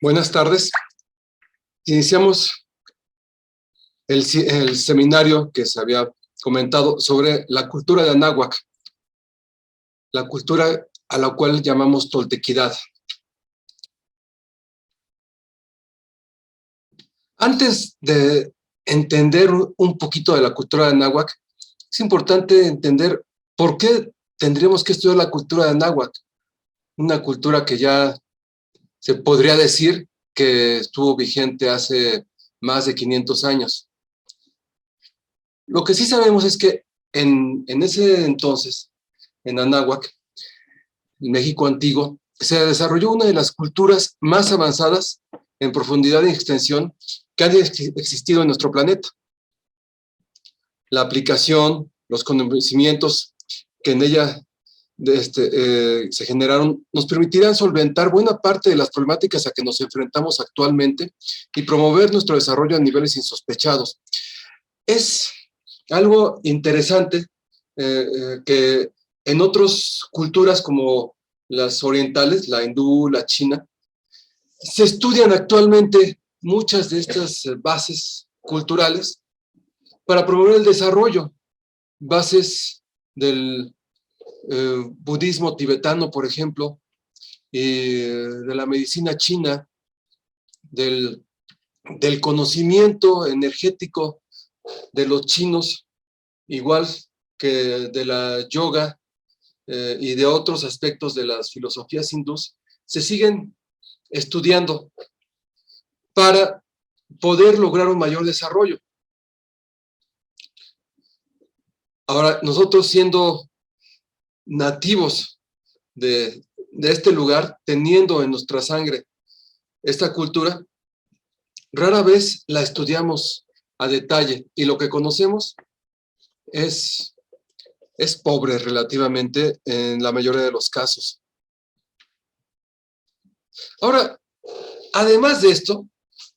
Buenas tardes. Iniciamos el seminario que se había comentado sobre la cultura de Anáhuac, la cultura a la cual llamamos toltequidad. Antes de entender un poquito de la cultura de Anáhuac, es importante entender por qué tendríamos que estudiar la cultura de Anáhuac, una cultura que ya se podría decir que estuvo vigente hace más de 500 años. Lo que sí sabemos es que en ese entonces, en Anáhuac, en México antiguo, se desarrolló una de las culturas más avanzadas en profundidad y extensión que han existido en nuestro planeta. La aplicación, los conocimientos que en ella se generaron, nos permitirán solventar buena parte de las problemáticas a que nos enfrentamos actualmente y promover nuestro desarrollo a niveles insospechados. Es algo interesante que en otras culturas como las orientales, la hindú, la china, se estudian actualmente muchas de estas bases culturales para promover el desarrollo, bases del budismo tibetano, por ejemplo, de la medicina china, del conocimiento energético de los chinos, igual que de la yoga y de otros aspectos de las filosofías hindús, se siguen estudiando para poder lograr un mayor desarrollo. Ahora, nosotros siendo nativos de este lugar, teniendo en nuestra sangre esta cultura, rara vez la estudiamos a detalle y lo que conocemos es pobre relativamente en la mayoría de los casos. Ahora, además de esto,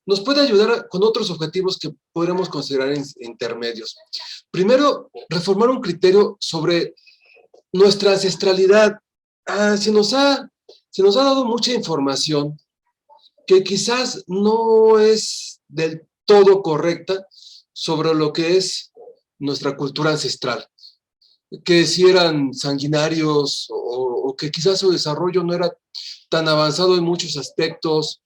nos puede ayudar con otros objetivos que podremos considerar intermedios. Primero, reformar un criterio sobre nuestra ancestralidad. Se nos ha dado mucha información que quizás no es del todo correcta sobre lo que es nuestra cultura ancestral, que si eran sanguinarios o que quizás su desarrollo no era tan avanzado en muchos aspectos,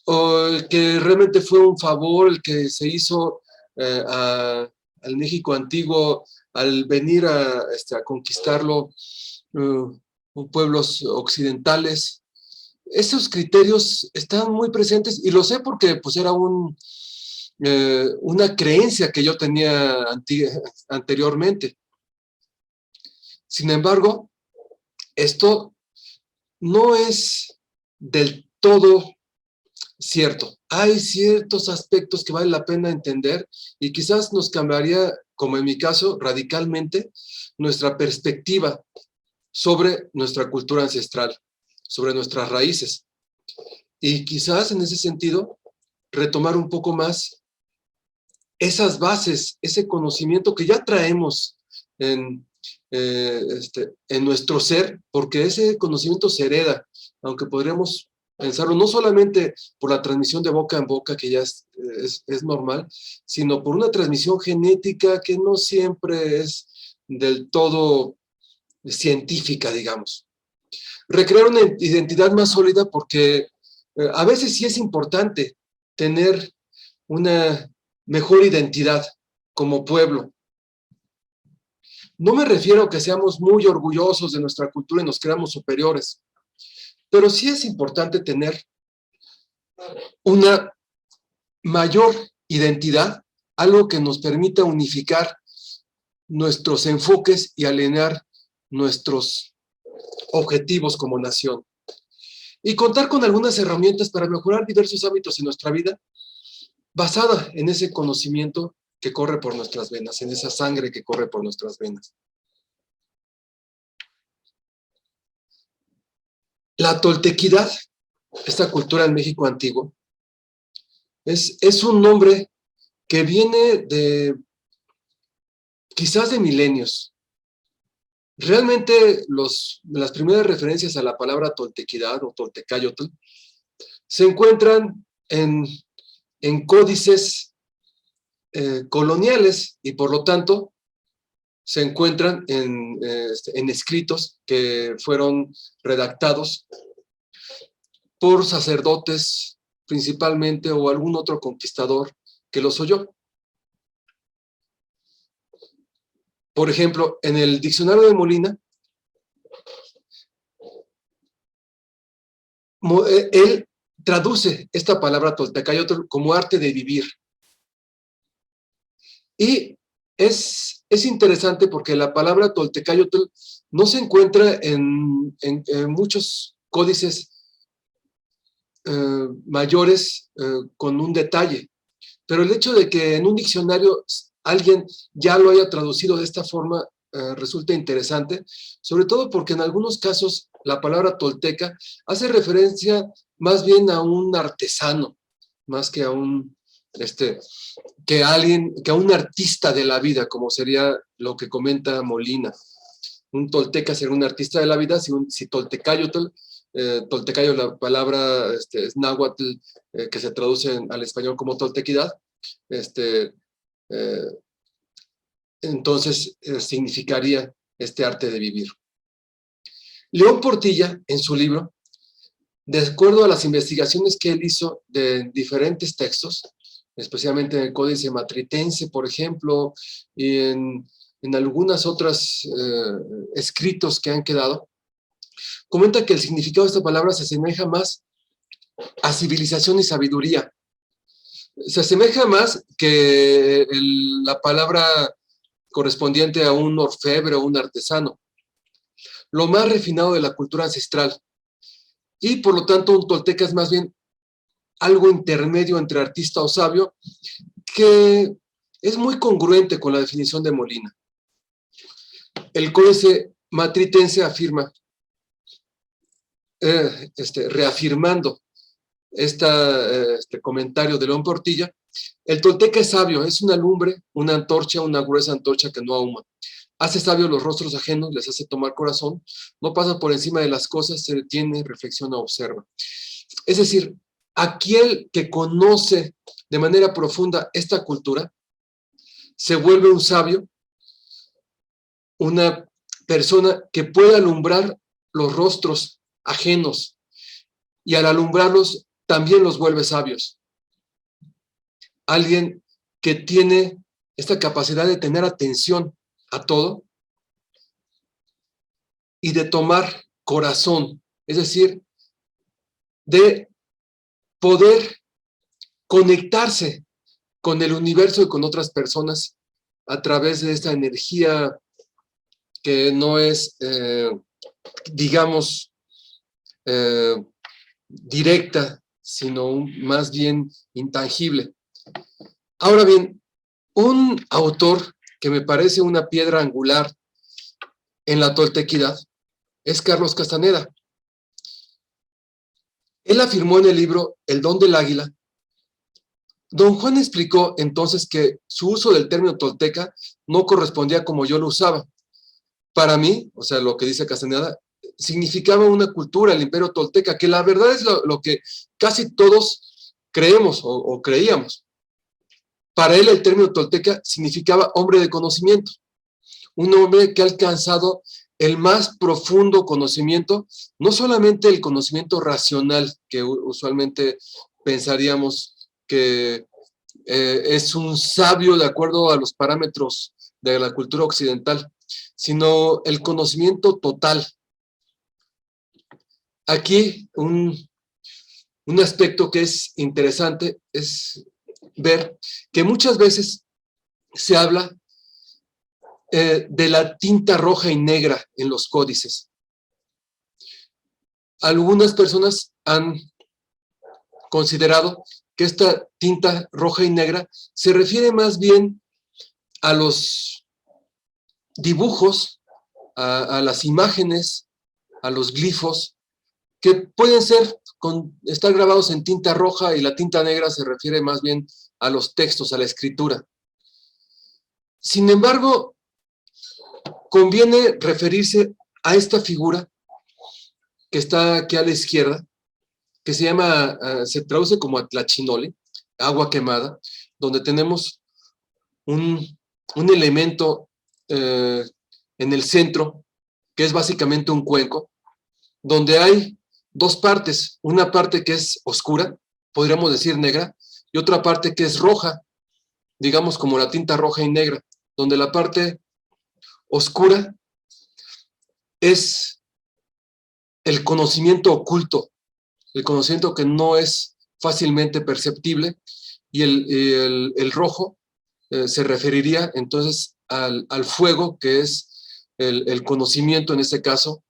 o que realmente fue un favor el que se hizo al México antiguo al venir a conquistarlo pueblos occidentales. Esos criterios están muy presentes y lo sé porque pues era una creencia que yo tenía anteriormente. Sin embargo, esto no es del todo cierto. Hay ciertos aspectos que vale la pena entender y quizás nos cambiaría, como en mi caso, radicalmente nuestra perspectiva sobre nuestra cultura ancestral, sobre nuestras raíces. Y quizás en ese sentido, retomar un poco más esas bases, ese conocimiento que ya traemos en nuestro ser, porque ese conocimiento se hereda, aunque podríamos pensarlo no solamente por la transmisión de boca en boca, que ya es normal, sino por una transmisión genética que no siempre es del todo científica, digamos. Recrear una identidad más sólida porque a veces sí es importante tener una mejor identidad como pueblo. No me refiero a que seamos muy orgullosos de nuestra cultura y nos creamos superiores, pero sí es importante tener una mayor identidad, algo que nos permita unificar nuestros enfoques y alinear nuestros objetivos como nación. Y contar con algunas herramientas para mejorar diversos hábitos en nuestra vida, basada en ese conocimiento que corre por nuestras venas, en esa sangre que corre por nuestras venas. La toltequidad, esta cultura en México antiguo, es un nombre que viene de quizás de milenios. Realmente las primeras referencias a la palabra toltequidad o toltecayotl se encuentran en códices coloniales y por lo tanto se encuentran en escritos que fueron redactados por sacerdotes principalmente o algún otro conquistador que los oyó. Por ejemplo, en el diccionario de Molina, él traduce esta palabra toltecayotl como arte de vivir. Y es interesante porque la palabra toltecayotl no se encuentra en muchos códices mayores con un detalle, pero el hecho de que en un diccionario alguien ya lo haya traducido de esta forma resulta interesante, sobre todo porque en algunos casos la palabra tolteca hace referencia más bien a un artesano, más que a un que a un artista de la vida, como sería lo que comenta Molina. Un tolteca sería un artista de la vida, si toltecayotl, toltecayo, la palabra es náhuatl, que se traduce al español como toltequidad, eh, entonces significaría este arte de vivir. León Portilla, en su libro, de acuerdo a las investigaciones que él hizo de diferentes textos, especialmente en el Códice Matritense, por ejemplo, y en algunas otras escritos que han quedado, comenta que el significado de esta palabra se asemeja más a civilización y sabiduría. Se asemeja más que la palabra correspondiente a un orfebre o un artesano, lo más refinado de la cultura ancestral. Y por lo tanto un tolteca es más bien algo intermedio entre artista o sabio, que es muy congruente con la definición de Molina. El Códice Matritense afirma, reafirmando este comentario de León Portilla, el tolteca es sabio, es una lumbre, una antorcha, una gruesa antorcha que no ahuma. Hace sabios los rostros ajenos, les hace tomar corazón, no pasa por encima de las cosas, se detiene, reflexiona, observa. Es decir, aquel que conoce de manera profunda esta cultura, se vuelve un sabio, una persona que puede alumbrar los rostros ajenos, y al alumbrarlos también los vuelve sabios. Alguien que tiene esta capacidad de tener atención a todo y de tomar corazón, es decir, de poder conectarse con el universo y con otras personas a través de esta energía que no es, digamos, directa, sino más bien intangible. Ahora bien, un autor que me parece una piedra angular en la toltequidad es Carlos Castaneda. Él afirmó en el libro El don del águila. Don Juan explicó entonces que su uso del término tolteca no correspondía como yo lo usaba. Para mí, o sea, lo que dice Castaneda, significaba una cultura, el imperio tolteca, que la verdad es lo que casi todos creemos o creíamos. Para él el término tolteca significaba hombre de conocimiento, un hombre que ha alcanzado el más profundo conocimiento, no solamente el conocimiento racional, que usualmente pensaríamos que es un sabio de acuerdo a los parámetros de la cultura occidental, sino el conocimiento total. Aquí un aspecto que es interesante es ver que muchas veces se habla de la tinta roja y negra en los códices. Algunas personas han considerado que esta tinta roja y negra se refiere más bien a los dibujos, a las imágenes, a los glifos, que pueden estar grabados en tinta roja, y la tinta negra se refiere más bien a los textos, a la escritura. Sin embargo, conviene referirse a esta figura que está aquí a la izquierda, que se llama, se traduce como atlachinole, agua quemada, donde tenemos un elemento en el centro, que es básicamente un cuenco, donde hay dos partes, una parte que es oscura, podríamos decir negra, y otra parte que es roja, digamos como la tinta roja y negra, donde la parte oscura es el conocimiento oculto, el conocimiento que no es fácilmente perceptible, y el rojo se referiría entonces al fuego, que es el conocimiento en este caso,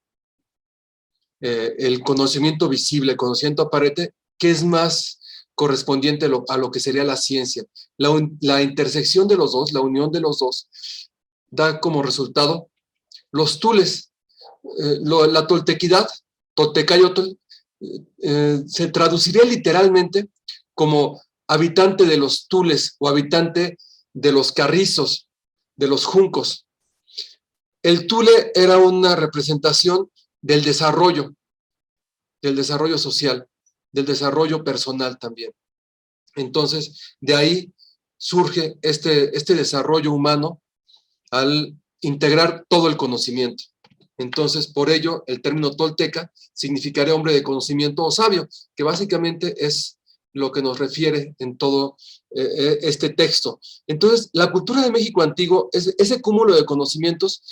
el conocimiento visible, el conocimiento aparente, que es más correspondiente a lo que sería la ciencia. La intersección de los dos, la unión de los dos, da como resultado los tules. La toltequidad, toltecayotl, se traduciría literalmente como habitante de los tules o habitante de los carrizos, de los juncos. El tule era una representación del desarrollo social, del desarrollo personal también. Entonces, de ahí surge este desarrollo humano al integrar todo el conocimiento. Entonces, por ello, el término tolteca significaría hombre de conocimiento o sabio, que básicamente es lo que nos refiere en todo este texto. Entonces, la cultura de México antiguo es ese cúmulo de conocimientos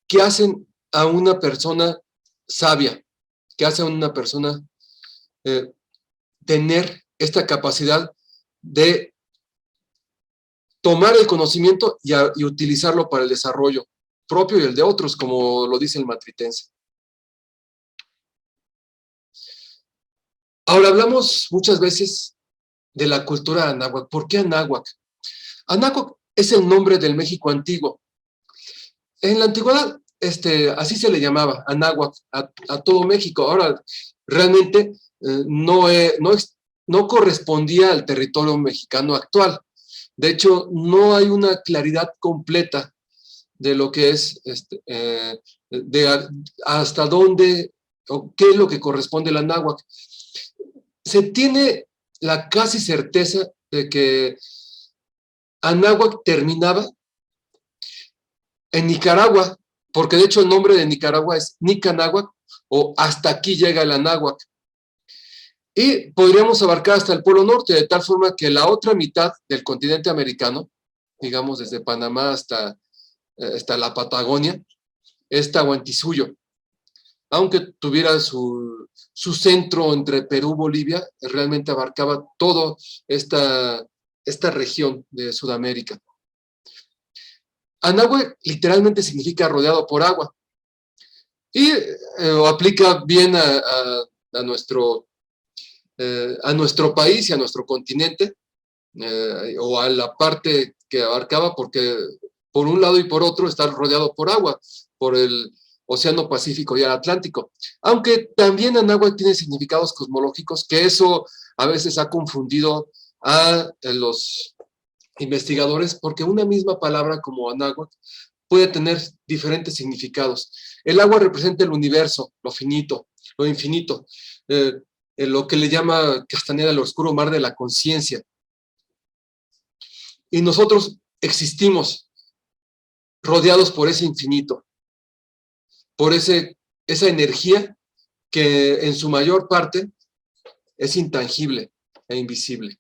que hacen a una persona sabia, que hace a una persona tener esta capacidad de tomar el conocimiento y utilizarlo para el desarrollo propio y el de otros, como lo dice el matritense. Ahora, hablamos muchas veces de la cultura anáhuac. ¿Por qué anáhuac? Anáhuac es el nombre del México antiguo. En la antigüedad, así se le llamaba, anáhuac, a todo México. Ahora, realmente no correspondía al territorio mexicano actual. De hecho, no hay una claridad completa de lo que es, hasta dónde, o qué es lo que corresponde al anáhuac. Se tiene la casi certeza de que anáhuac terminaba en Nicaragua, porque de hecho el nombre de Nicaragua es Nicanáhuac, o hasta aquí llega el anáhuac. Y podríamos abarcar hasta el Polo Norte, de tal forma que la otra mitad del continente americano, digamos desde Panamá hasta la Patagonia, es Tahuantinsuyo. Aunque tuviera su centro entre Perú y Bolivia, realmente abarcaba toda esta región de Sudamérica. Anáhuac literalmente significa rodeado por agua, y aplica bien a nuestro país y a nuestro continente, o a la parte que abarcaba, porque por un lado y por otro está rodeado por agua, por el Océano Pacífico y el Atlántico. Aunque también anáhuac tiene significados cosmológicos, que eso a veces ha confundido a los investigadores, porque una misma palabra como anáhuac puede tener diferentes significados. El agua representa el universo, lo finito, lo infinito, lo que le llama Castaneda el oscuro mar de la conciencia. Y nosotros existimos rodeados por ese infinito, por esa energía que en su mayor parte es intangible e invisible.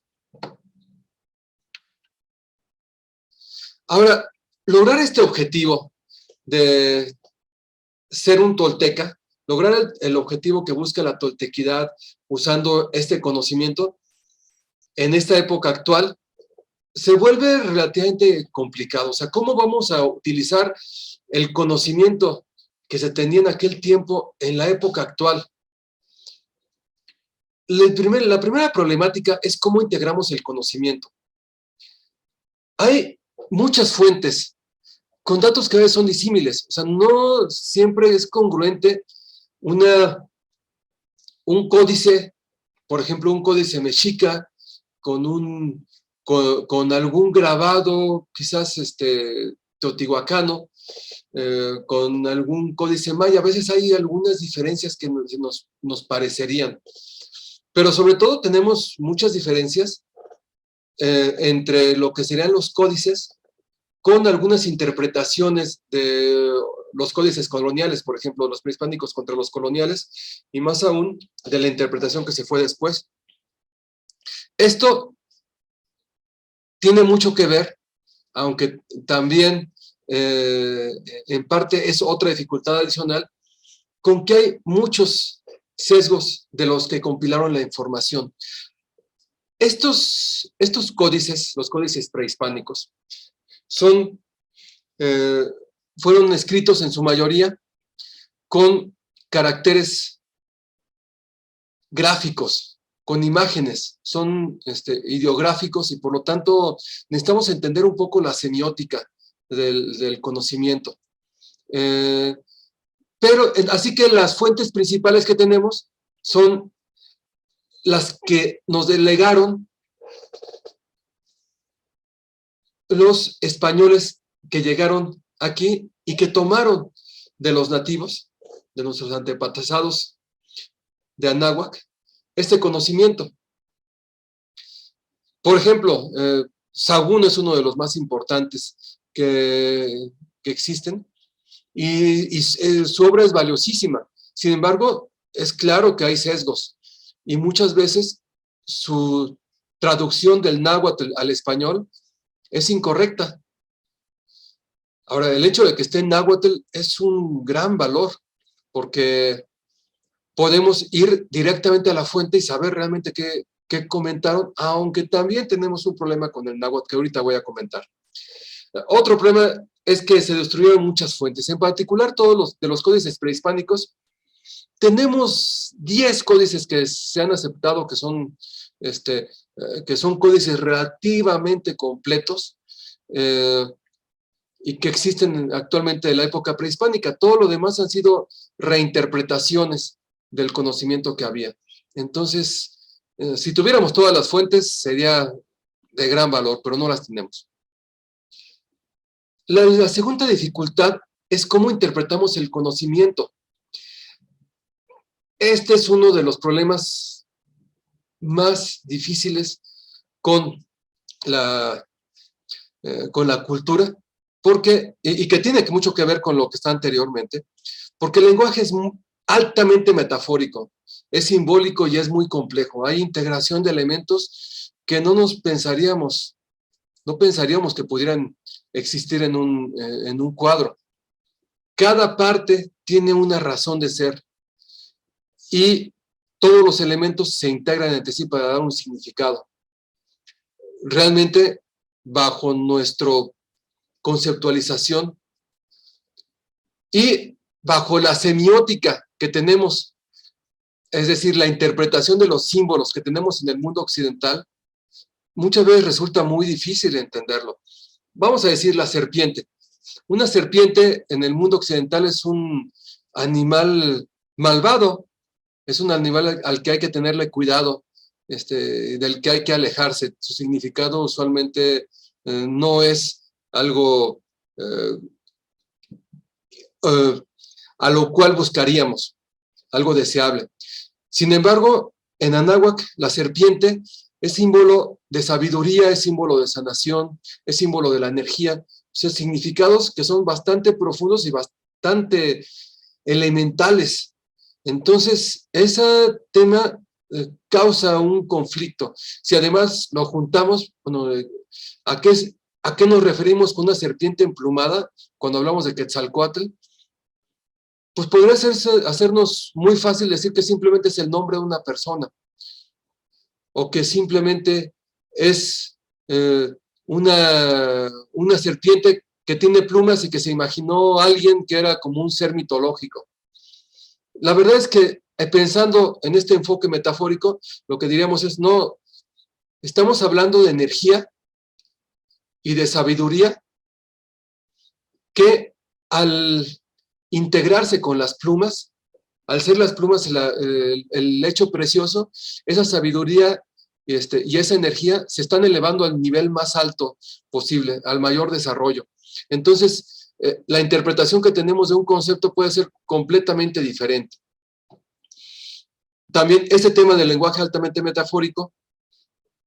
Ahora, lograr este objetivo de ser un tolteca, lograr el objetivo que busca la toltequidad usando este conocimiento, en esta época actual, se vuelve relativamente complicado. O sea, ¿cómo vamos a utilizar el conocimiento que se tenía en aquel tiempo en la época actual? La primera problemática es cómo integramos el conocimiento. Hay muchas fuentes con datos que a veces son disímiles. O sea, no siempre es congruente un códice, por ejemplo, un códice mexica con algún grabado, quizás teotihuacano, con algún códice maya. A veces hay algunas diferencias que nos parecerían. Pero sobre todo tenemos muchas diferencias entre lo que serían los códices con algunas interpretaciones de los códices coloniales, por ejemplo, los prehispánicos contra los coloniales, y más aún de la interpretación que se fue después. Esto tiene mucho que ver, aunque también en parte es otra dificultad adicional, con que hay muchos sesgos de los que compilaron la información. Estos códices, los códices prehispánicos, fueron escritos en su mayoría con caracteres gráficos, con imágenes, son ideográficos y por lo tanto necesitamos entender un poco la semiótica del conocimiento. Pero así que las fuentes principales que tenemos son las que nos delegaron los españoles que llegaron aquí y que tomaron de los nativos, de nuestros antepasados de Anáhuac, este conocimiento. Por ejemplo, Sahagún es uno de los más importantes que existen y su obra es valiosísima. Sin embargo, es claro que hay sesgos y muchas veces su traducción del náhuatl al español es incorrecta. Ahora, el hecho de que esté en náhuatl es un gran valor, porque podemos ir directamente a la fuente y saber realmente qué comentaron, aunque también tenemos un problema con el náhuatl que ahorita voy a comentar. Otro problema es que se destruyeron muchas fuentes, en particular todos los códices prehispánicos. Tenemos 10 códices que se han aceptado que son códices relativamente completos y que existen actualmente de la época prehispánica. Todo lo demás han sido reinterpretaciones del conocimiento que había. Entonces, si tuviéramos todas las fuentes, sería de gran valor, pero no las tenemos. La segunda dificultad es cómo interpretamos el conocimiento. Este es uno de los problemas más difíciles con la cultura, y que tiene mucho que ver con lo que está anteriormente, porque el lenguaje es altamente metafórico, es simbólico y es muy complejo. Hay integración de elementos que no pensaríamos que pudieran existir en un cuadro. Cada parte tiene una razón de ser y todos los elementos se integran entre sí para dar un significado. Realmente, bajo nuestra conceptualización y bajo la semiótica que tenemos, es decir, la interpretación de los símbolos que tenemos en el mundo occidental, muchas veces resulta muy difícil entenderlo. Vamos a decir la serpiente. Una serpiente en el mundo occidental es un animal malvado, es un animal al que hay que tenerle cuidado, del que hay que alejarse. Su significado usualmente no es algo a lo cual buscaríamos, algo deseable. Sin embargo, en Anáhuac, la serpiente es símbolo de sabiduría, es símbolo de sanación, es símbolo de la energía, o sea, significados que son bastante profundos y bastante elementales. Entonces, ese tema causa un conflicto. Si además lo juntamos, bueno, ¿a qué nos referimos con una serpiente emplumada cuando hablamos de Quetzalcóatl? Pues podría hacernos muy fácil decir que simplemente es el nombre de una persona, o que simplemente es una serpiente que tiene plumas y que se imaginó a alguien que era como un ser mitológico. La verdad es que pensando en este enfoque metafórico, lo que diríamos es, no, estamos hablando de energía y de sabiduría que al integrarse con las plumas, al ser las plumas el hecho precioso, esa sabiduría y esa energía se están elevando al nivel más alto posible, al mayor desarrollo. Entonces, la interpretación que tenemos de un concepto puede ser completamente diferente. También este tema del lenguaje altamente metafórico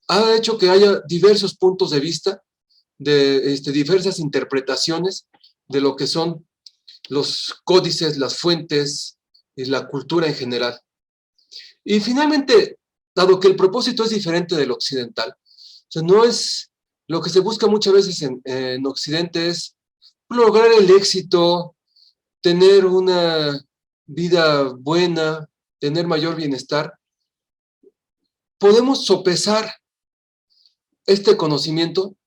ha hecho que haya diversos puntos de vista, de diversas interpretaciones de lo que son los códices, las fuentes y la cultura en general. Y finalmente, dado que el propósito es diferente del occidental, o sea, no es lo que se busca muchas veces en Occidente es lograr el éxito, tener una vida buena, tener mayor bienestar. Podemos sopesar este conocimiento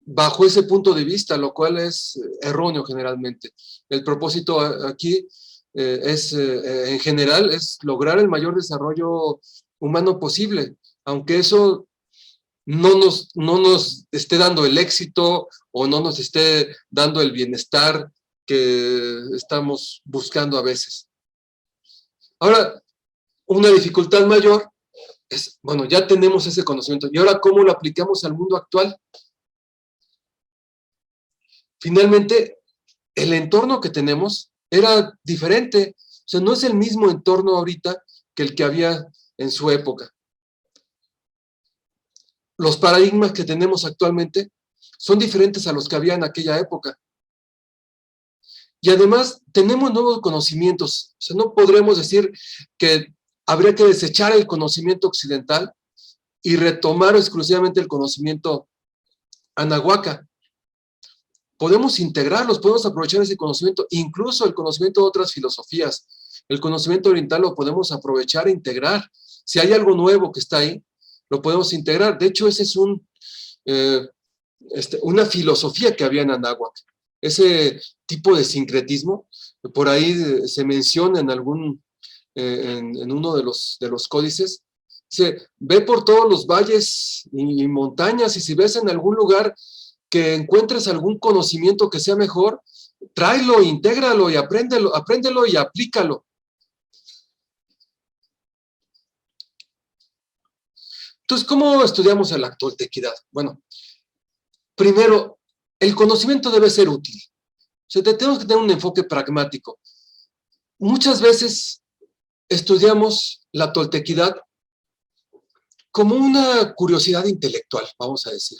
bajo ese punto de vista, lo cual es erróneo generalmente. El propósito aquí en general, es lograr el mayor desarrollo humano posible, aunque eso no nos esté dando el éxito o no nos esté dando el bienestar que estamos buscando a veces. Ahora, una dificultad mayor es, bueno, ya tenemos ese conocimiento, ¿y ahora cómo lo aplicamos al mundo actual? Finalmente, el entorno que tenemos era diferente. O sea, no es el mismo entorno ahorita que el que había en su época. Los paradigmas que tenemos actualmente son diferentes a los que había en aquella época. Y además, tenemos nuevos conocimientos. O sea, no podremos decir que habría que desechar el conocimiento occidental y retomar exclusivamente el conocimiento anahuaca. Podemos integrarlos, podemos aprovechar ese conocimiento, incluso el conocimiento de otras filosofías. El conocimiento oriental lo podemos aprovechar e integrar. Si hay algo nuevo que está ahí, lo podemos integrar. De hecho, ese es una filosofía que había en Anáhuac. Ese tipo de sincretismo, por ahí se menciona en uno de los códices, dice, ve por todos los valles y montañas, y si ves en algún lugar que encuentres algún conocimiento que sea mejor, tráelo, intégralo y apréndelo y aplícalo. Entonces, ¿cómo estudiamos la toltequidad? Bueno, primero, el conocimiento debe ser útil. O sea, tenemos que tener un enfoque pragmático. Muchas veces estudiamos la toltequidad como una curiosidad intelectual, vamos a decir,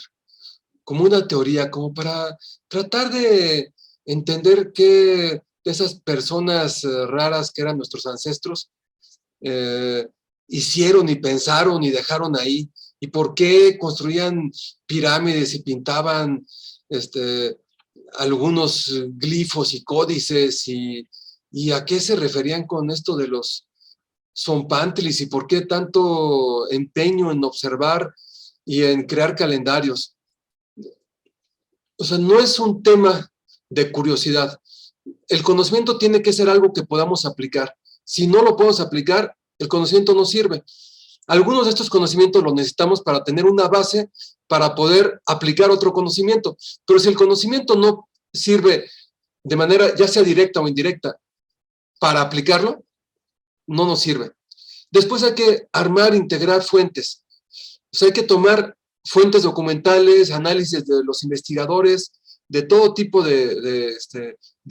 como una teoría, como para tratar de entender qué de esas personas raras que eran nuestros ancestros hicieron y pensaron y dejaron ahí, y por qué construían pirámides y pintaban algunos glifos y códices, y a qué se referían con esto de los zompantlis y por qué tanto empeño en observar y en crear calendarios. O sea, no es un tema de curiosidad. El conocimiento tiene que ser algo que podamos aplicar. Si no lo podemos aplicar, el conocimiento no sirve. Algunos de estos conocimientos los necesitamos para tener una base para poder aplicar otro conocimiento. Pero si el conocimiento no sirve de manera ya sea directa o indirecta para aplicarlo, no nos sirve. Después hay que armar, integrar fuentes. O sea, hay que tomar fuentes documentales, análisis de los investigadores, de todo tipo de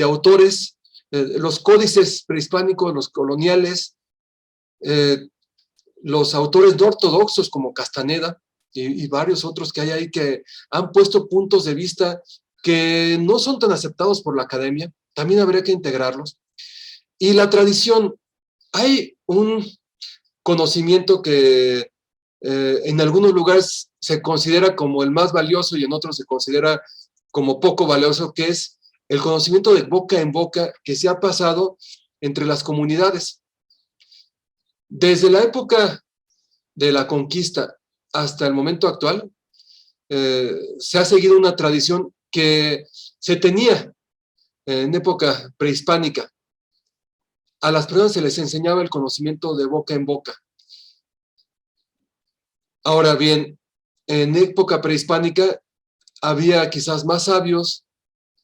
autores, los códices prehispánicos, los coloniales, los autores no ortodoxos como Castaneda y varios otros que hay ahí que han puesto puntos de vista que no son tan aceptados por la academia, también habría que integrarlos. Y la tradición, hay un conocimiento que en algunos lugares se considera como el más valioso y en otros se considera como poco valioso, que es el conocimiento de boca en boca que se ha pasado entre las comunidades. Desde la época de la conquista hasta el momento actual, se ha seguido una tradición que se tenía en época prehispánica. A las personas se les enseñaba el conocimiento de boca en boca. Ahora bien, en época prehispánica había quizás más sabios,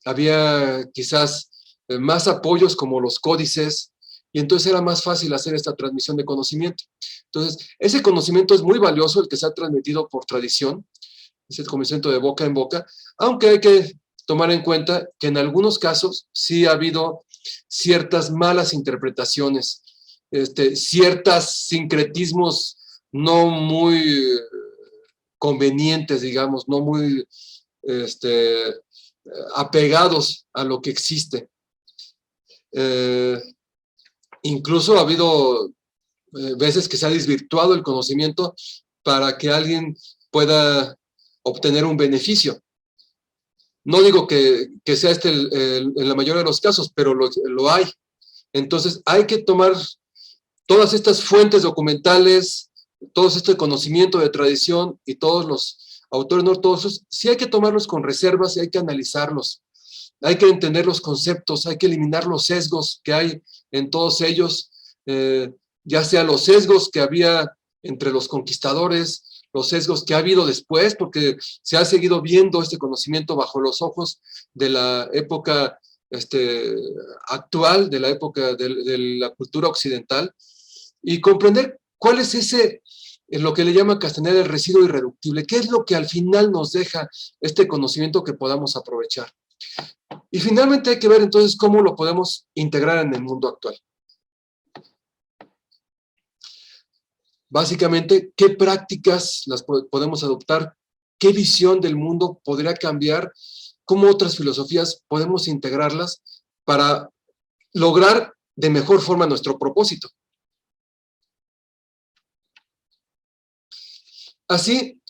había quizás más apoyos como los códices, y entonces era más fácil hacer esta transmisión de conocimiento. Entonces, ese conocimiento es muy valioso, el que se ha transmitido por tradición, ese conocimiento de boca en boca, aunque hay que tomar en cuenta que en algunos casos sí ha habido ciertas malas interpretaciones ciertos sincretismos no muy convenientes, digamos, no muy apegados a lo que existe. Incluso ha habido veces que se ha desvirtuado el conocimiento para que alguien pueda obtener un beneficio. No digo que sea en la mayoría de los casos, pero lo hay. Entonces hay que tomar todas estas fuentes documentales, todo este conocimiento de tradición y todos los autores no ortodoxos, sí hay que tomarlos con reservas y hay que analizarlos. Hay que entender los conceptos, hay que eliminar los sesgos que hay en todos ellos, ya sea los sesgos que había entre los conquistadores, los sesgos que ha habido después, porque se ha seguido viendo este conocimiento bajo los ojos de la época actual, de la época de la cultura occidental, y comprender cuál es lo que le llama Castaneda el residuo irreductible, qué es lo que al final nos deja este conocimiento que podamos aprovechar. Y finalmente hay que ver entonces cómo lo podemos integrar en el mundo actual. Básicamente, ¿qué prácticas las podemos adoptar? ¿Qué visión del mundo podría cambiar? ¿Cómo otras filosofías podemos integrarlas para lograr de mejor forma nuestro propósito? Así,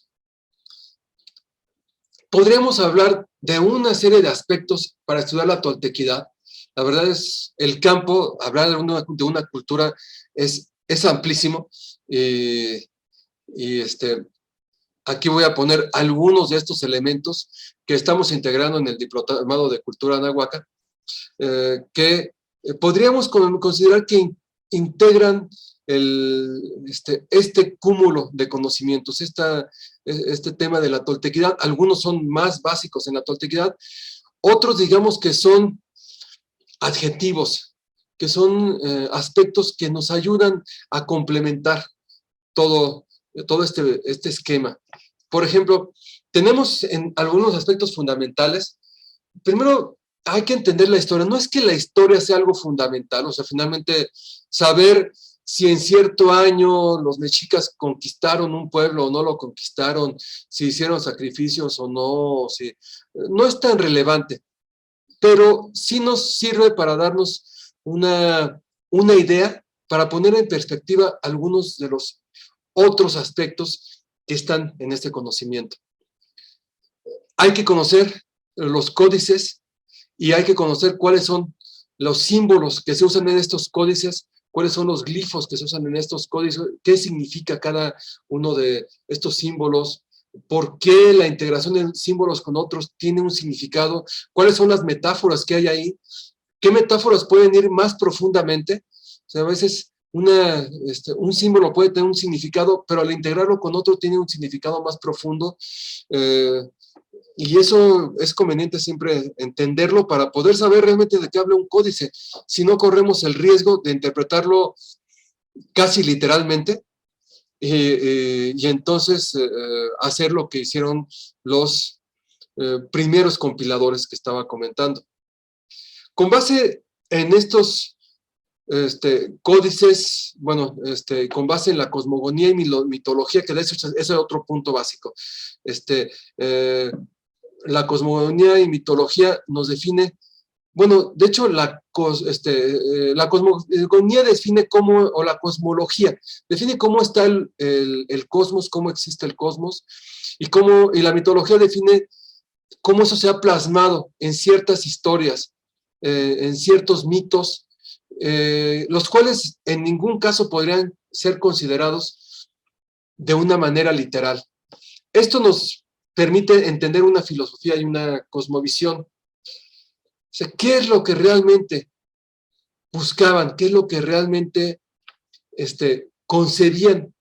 podríamos hablar de una serie de aspectos para estudiar la toltequidad. La verdad es, el campo, hablar de una cultura es amplísimo. Aquí voy a poner algunos de estos elementos que estamos integrando en el Diplomado de Cultura Náhuatl, que podríamos considerar que integran este cúmulo de conocimientos, este tema de la toltequidad. Algunos son más básicos en la toltequidad, otros digamos que son adjetivos, que son aspectos que nos ayudan a complementar todo este esquema. Por ejemplo, tenemos en algunos aspectos fundamentales. Primero, hay que entender la historia. No es que la historia sea algo fundamental, o sea, finalmente saber si en cierto año los mexicas conquistaron un pueblo o no lo conquistaron, si hicieron sacrificios o no, no es tan relevante, pero sí nos sirve para darnos una idea, para poner en perspectiva algunos de los otros aspectos que están en este conocimiento. Hay que conocer los códices y hay que conocer cuáles son los símbolos que se usan en estos códices, cuáles son los glifos que se usan en estos códices, qué significa cada uno de estos símbolos, por qué la integración de símbolos con otros tiene un significado, cuáles son las metáforas que hay ahí, qué metáforas pueden ir más profundamente. O sea, a veces un símbolo puede tener un significado, pero al integrarlo con otro tiene un significado más profundo, y eso es conveniente siempre entenderlo para poder saber realmente de qué habla un códice. Si no, corremos el riesgo de interpretarlo casi literalmente y entonces hacer lo que hicieron los primeros compiladores que estaba comentando. Con base en estos códices, bueno, con base en la cosmogonía y mitología, que ese es otro punto básico. La cosmogonía y mitología nos define, bueno, de hecho la cosmogonía define cómo, o la cosmología, define cómo está el cosmos, cómo existe el cosmos, y la mitología define cómo eso se ha plasmado en ciertas historias, en ciertos mitos, los cuales en ningún caso podrían ser considerados de una manera literal. Esto nos permite entender una filosofía y una cosmovisión. O sea, ¿qué es lo que realmente buscaban? ¿Qué es lo que realmente concebían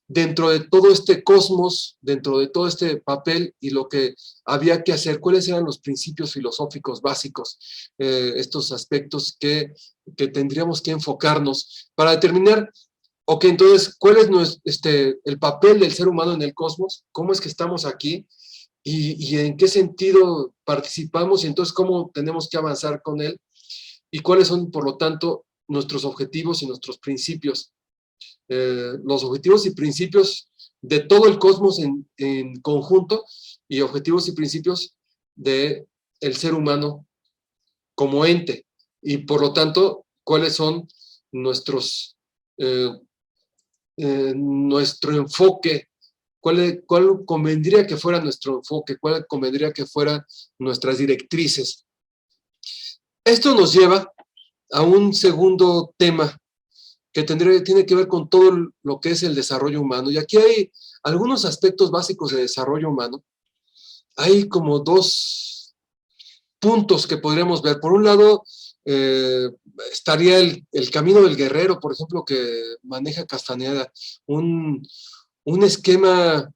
dentro de todo este cosmos, dentro de todo este papel y lo que había que hacer? ¿Cuáles eran los principios filosóficos básicos? Estos aspectos que tendríamos que enfocarnos para determinar, ok, entonces, ¿cuál es el papel del ser humano en el cosmos? ¿Cómo es que estamos aquí? ¿Y en qué sentido participamos? Y entonces, ¿cómo tenemos que avanzar con él? ¿Y cuáles son, por lo tanto, nuestros objetivos y nuestros principios. Los objetivos y principios de todo el cosmos en conjunto y objetivos y principios del ser humano como ente. Y por lo tanto, cuáles son nuestros, nuestro enfoque, cuál convendría que fuera nuestro enfoque, cuál convendría que fueran nuestras directrices. Esto nos lleva a un segundo tema que tiene que ver con todo lo que es el desarrollo humano. Y aquí hay algunos aspectos básicos de desarrollo humano. Hay como dos puntos que podríamos ver. Por un lado, estaría el camino del guerrero, por ejemplo, que maneja Castaneda, un esquema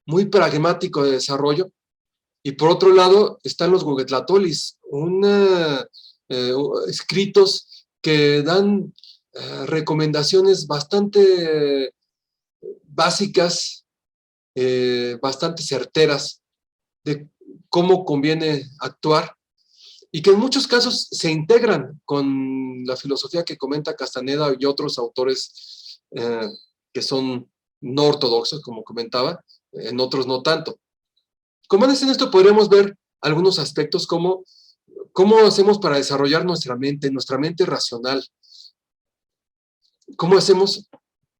muy pragmático de desarrollo. Y por otro lado, están los Huehuetlatolis, escritos que dan recomendaciones bastante básicas, bastante certeras de cómo conviene actuar y que en muchos casos se integran con la filosofía que comenta Castaneda y otros autores que son no ortodoxos, como comentaba, en otros no tanto. Con base en esto podríamos ver algunos aspectos como cómo hacemos para desarrollar nuestra mente racional, cómo hacemos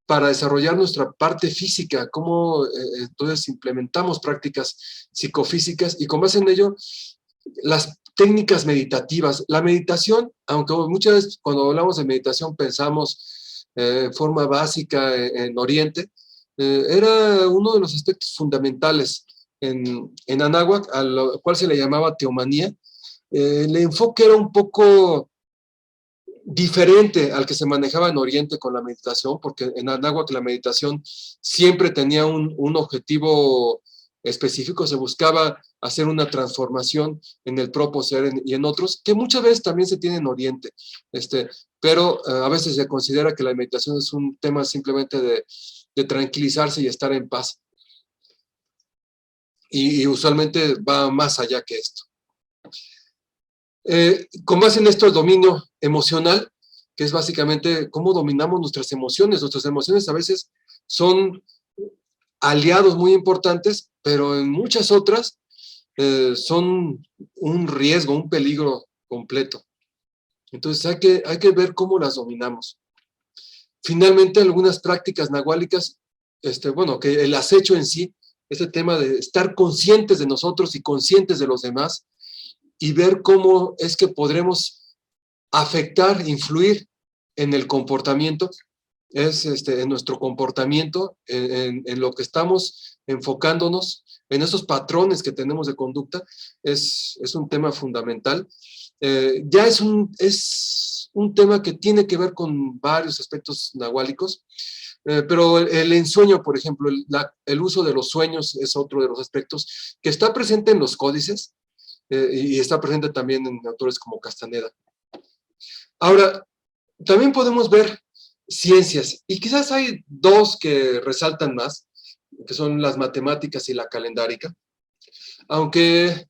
para desarrollar nuestra parte física, cómo entonces implementamos prácticas psicofísicas y con base en ello las técnicas meditativas. La meditación, aunque muchas veces cuando hablamos de meditación pensamos en forma básica en Oriente, era uno de los aspectos fundamentales en Anáhuac, al cual se le llamaba teomanía. El enfoque era un poco diferente al que se manejaba en Oriente con la meditación, porque en Anáhuac la meditación siempre tenía un objetivo específico, se buscaba hacer una transformación en el propio ser y en otros, que muchas veces también se tiene en Oriente, pero a veces se considera que la meditación es un tema simplemente de tranquilizarse y estar en paz. Y usualmente va más allá que esto. Con base en esto, el dominio emocional, que es básicamente cómo dominamos nuestras emociones. Nuestras emociones a veces son aliados muy importantes, pero en muchas otras son un riesgo, un peligro completo. Entonces hay que ver cómo las dominamos. Finalmente, algunas prácticas nahuálicas, bueno, que el acecho en sí, ese tema de estar conscientes de nosotros y conscientes de los demás, y ver cómo es que podremos afectar, influir en el comportamiento, en nuestro comportamiento, en lo que estamos enfocándonos, en esos patrones que tenemos de conducta, es un tema fundamental. Ya es un tema que tiene que ver con varios aspectos nahuálicos, pero el ensueño, por ejemplo, el uso de los sueños es otro de los aspectos que está presente en los códices, y está presente también en autores como Castaneda. Ahora, también podemos ver ciencias, y quizás hay dos que resaltan más, que son las matemáticas y la calendárica, aunque,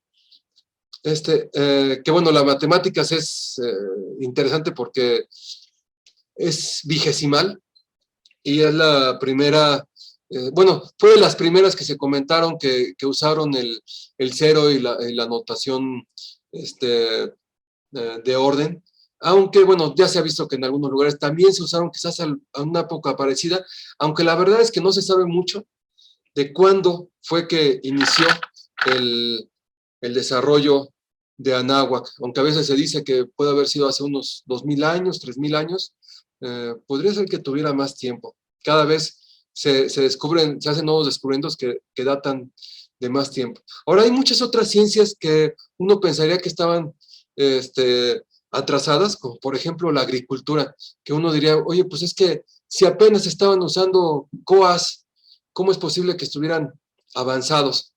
que bueno, las matemáticas es interesante porque es vigesimal, y es la primera, bueno, fue de las primeras que se comentaron que usaron el cero y la notación de orden, aunque bueno, ya se ha visto que en algunos lugares también se usaron quizás a una época parecida, aunque la verdad es que no se sabe mucho de cuándo fue que inició el desarrollo de Anáhuac, aunque a veces se dice que puede haber sido hace unos 2000 años, 3000 años, podría ser que tuviera más tiempo. Cada vez se hacen nuevos descubrimientos que datan de más tiempo. Ahora hay muchas otras ciencias que uno pensaría que estaban atrasadas, como por ejemplo la agricultura, que uno diría, oye, pues es que si apenas estaban usando coas, ¿cómo es posible que estuvieran avanzados?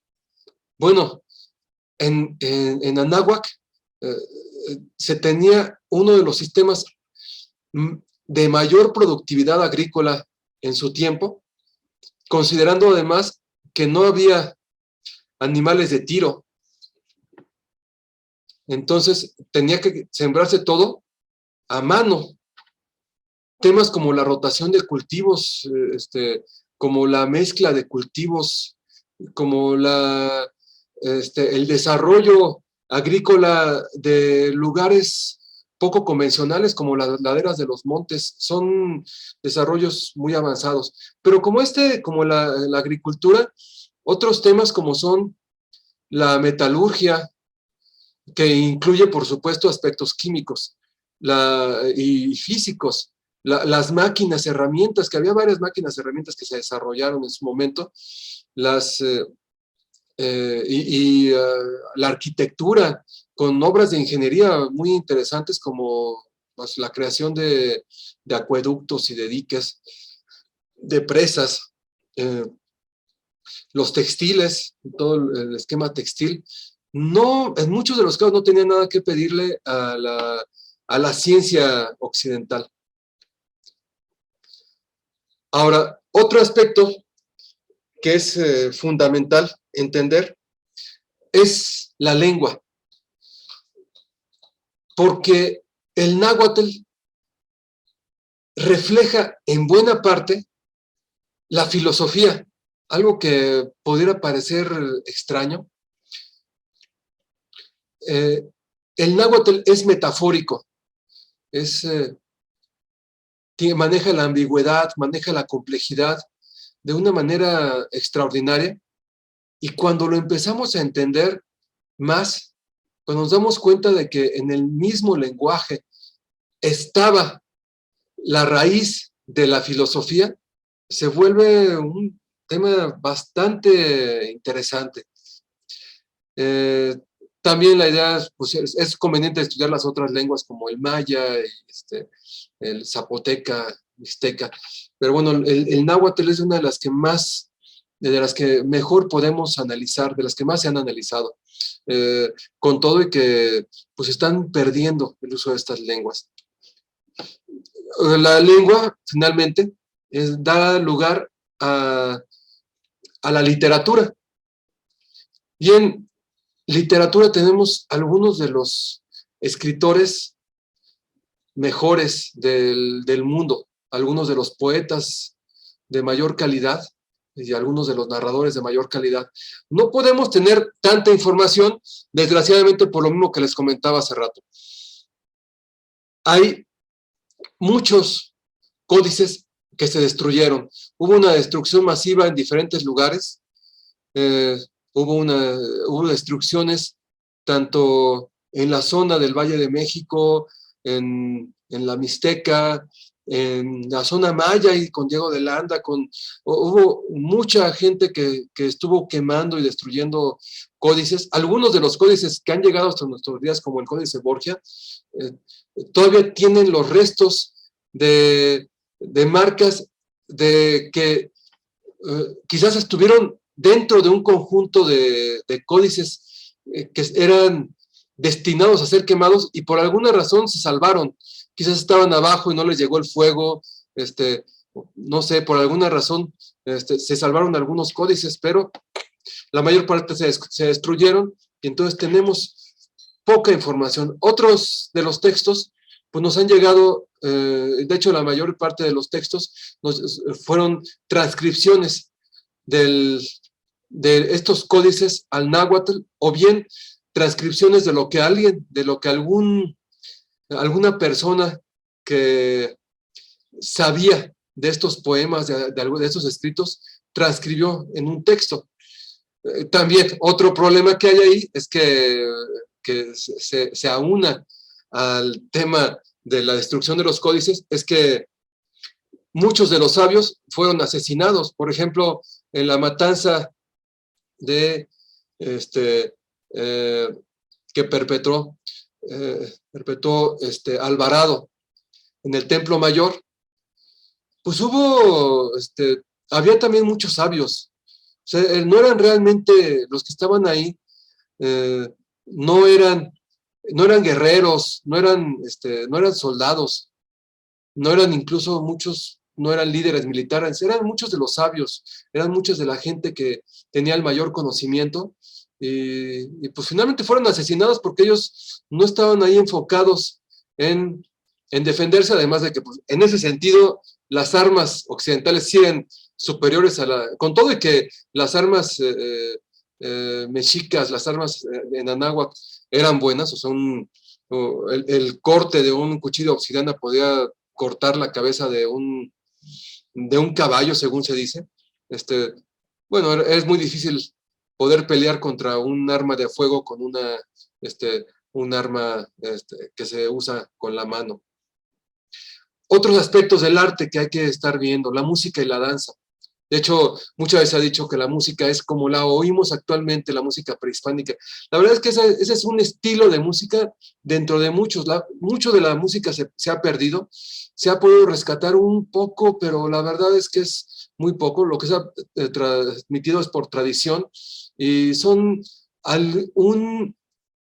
Bueno, en Anáhuac se tenía uno de los sistemas de mayor productividad agrícola en su tiempo, considerando además que no había animales de tiro. Entonces tenía que sembrarse todo a mano. temas como la rotación de cultivos, como la mezcla de cultivos, como el desarrollo agrícola de lugares poco convencionales como las laderas de los montes, son desarrollos muy avanzados. Pero como la agricultura, otros temas como son la metalurgia, que incluye, por supuesto, aspectos químicos y físicos, las máquinas, herramientas, que había varias máquinas, herramientas que se desarrollaron en su momento, las, la arquitectura, con obras de ingeniería muy interesantes como pues, la creación de acueductos y de diques, de presas, los textiles, todo el esquema textil, no, en muchos de los casos no tenía nada que pedirle a la ciencia occidental. Ahora, otro aspecto que es fundamental entender es la lengua, porque el náhuatl refleja en buena parte la filosofía, algo que pudiera parecer extraño. El náhuatl es metafórico, maneja la ambigüedad, maneja la complejidad de una manera extraordinaria, y cuando lo empezamos a entender más, pues nos damos cuenta de que en el mismo lenguaje estaba la raíz de la filosofía, se vuelve un tema bastante interesante. También la idea pues, es conveniente estudiar las otras lenguas como el maya, el zapoteca, mixteca. Pero bueno, el náhuatl es una de las que más, de las que mejor podemos analizar, de las que más se han analizado. Con todo y que pues están perdiendo el uso de estas lenguas. La lengua, finalmente, da lugar a la literatura. Y en literatura tenemos algunos de los escritores mejores del mundo, algunos de los poetas de mayor calidad y algunos de los narradores de mayor calidad. No podemos tener tanta información, desgraciadamente, por lo mismo que les comentaba hace rato. Hay muchos códices que se destruyeron. Hubo una destrucción masiva en diferentes lugares. Hubo destrucciones tanto en la zona del Valle de México, en la Mixteca, en la zona maya y con Diego de Landa, hubo mucha gente que estuvo quemando y destruyendo códices. Algunos de los códices que han llegado hasta nuestros días, como el Códice Borgia, todavía tienen los restos de marcas de que quizás estuvieron dentro de un conjunto de códices que eran destinados a ser quemados y por alguna razón se salvaron. Quizás estaban abajo y no les llegó el fuego, no sé, por alguna razón se salvaron algunos códices, pero la mayor parte se destruyeron y entonces tenemos poca información. Otros de los textos pues nos han llegado, de hecho la mayor parte de los textos fueron transcripciones de estos códices al náhuatl, o bien transcripciones de lo que alguna persona que sabía de estos poemas, de estos escritos, transcribió en un texto. También otro problema que hay ahí es que se aúna al tema de la destrucción de los códices, es que muchos de los sabios fueron asesinados. Por ejemplo, en la matanza que perpetró Alvarado en el Templo Mayor, pues había también muchos sabios. O sea, no eran realmente los que estaban ahí, no eran guerreros, no eran soldados, no eran incluso muchos, no eran líderes militares, eran muchos de los sabios, eran muchos de la gente que tenía el mayor conocimiento, y pues finalmente fueron asesinados porque ellos no estaban ahí enfocados en en defenderse, además de que pues, en ese sentido las armas occidentales siguen superiores a la, con todo y que las armas mexicas, las armas en Anáhuac eran buenas, o sea, el corte de un cuchillo de obsidiana podía cortar la cabeza de un caballo, según se dice. Bueno, es muy difícil poder pelear contra un arma de fuego con un arma que se usa con la mano. Otros aspectos del arte que hay que estar viendo, la música y la danza. De hecho, muchas veces se ha dicho que la música es como la oímos actualmente, la música prehispánica. La verdad es que ese es un estilo de música dentro de muchos. Mucho de la música se ha perdido, se ha podido rescatar un poco, pero la verdad es que es muy poco. Lo que se ha transmitido es por tradición y son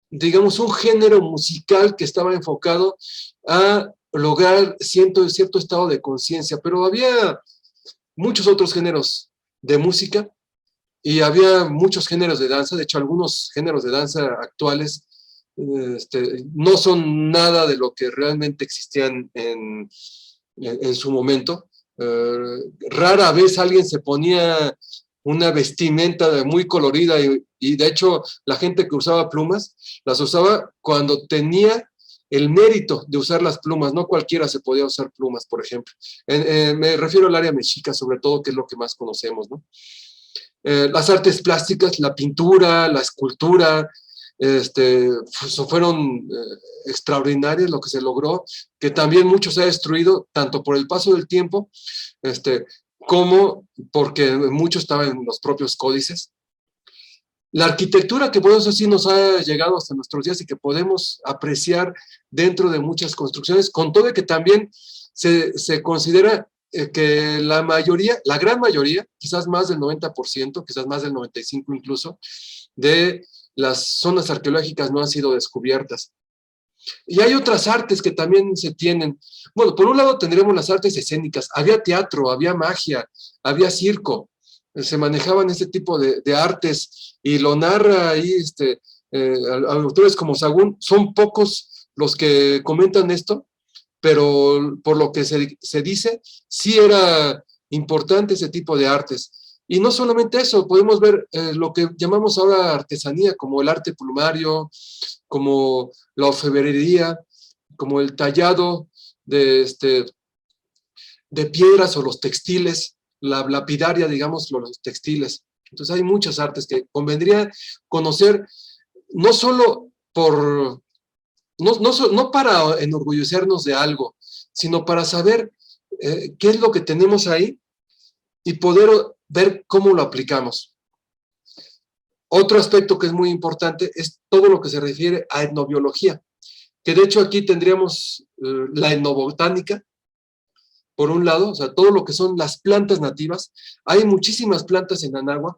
digamos, un género musical que estaba enfocado a lograr cierto estado de conciencia, pero había muchos otros géneros de música y había muchos géneros de danza. De hecho, algunos géneros de danza actuales no son nada de lo que realmente existían en su momento. Rara vez alguien se ponía una vestimenta muy colorida y de hecho la gente que usaba plumas las usaba cuando tenía el mérito de usar las plumas. No cualquiera se podía usar plumas, por ejemplo. Me refiero al área mexica, sobre todo, que es lo que más conocemos, ¿no? Las artes plásticas, la pintura, la escultura, fueron extraordinarias lo que se logró, que también mucho se ha destruido, tanto por el paso del tiempo, como porque mucho estaba en los propios códices. La arquitectura que por eso sí nos ha llegado hasta nuestros días y que podemos apreciar dentro de muchas construcciones, con todo de que también se considera que la mayoría, la gran mayoría, quizás más del 90%, quizás más del 95% incluso, de las zonas arqueológicas no han sido descubiertas. Y hay otras artes que también se tienen. Bueno, por un lado tendremos las artes escénicas. Había teatro, había magia, había circo. Se manejaban este tipo de artes y lo narra ahí autores como Sagún. Son pocos los que comentan esto, pero por lo que se dice, sí era importante ese tipo de artes. Y no solamente eso, podemos ver lo que llamamos ahora artesanía, como el arte plumario, como la orfebrería, como el tallado de piedras o los textiles, la lapidaria, digamos, los textiles. Entonces hay muchas artes que convendría conocer, no solo por, no para enorgullecernos de algo, sino para saber qué es lo que tenemos ahí y poder ver cómo lo aplicamos. Otro aspecto que es muy importante es todo lo que se refiere a etnobiología, que de hecho aquí tendríamos la etnobotánica, por un lado, o sea, todo lo que son las plantas nativas. Hay muchísimas plantas en Anáhuac.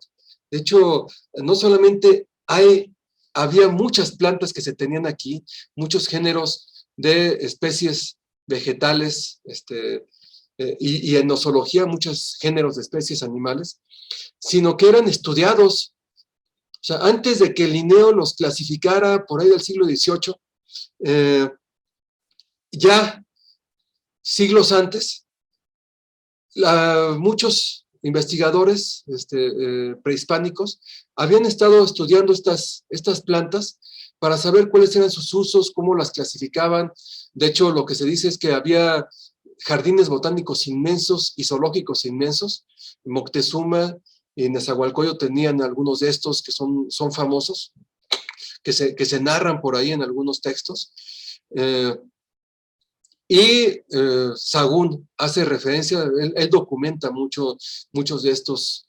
De hecho, no solamente había muchas plantas que se tenían aquí, muchos géneros de especies vegetales, y en nosología muchos géneros de especies animales, sino que eran estudiados. O sea, antes de que Linneo los clasificara por ahí del siglo XVIII, ya siglos antes, muchos investigadores prehispánicos habían estado estudiando estas plantas para saber cuáles eran sus usos, cómo las clasificaban. De hecho, lo que se dice es que había jardines botánicos inmensos y zoológicos inmensos. Moctezuma y Nezahualcóyotl tenían algunos de estos que son famosos, que se narran por ahí en algunos textos. Sagún hace referencia, él documenta muchos de estos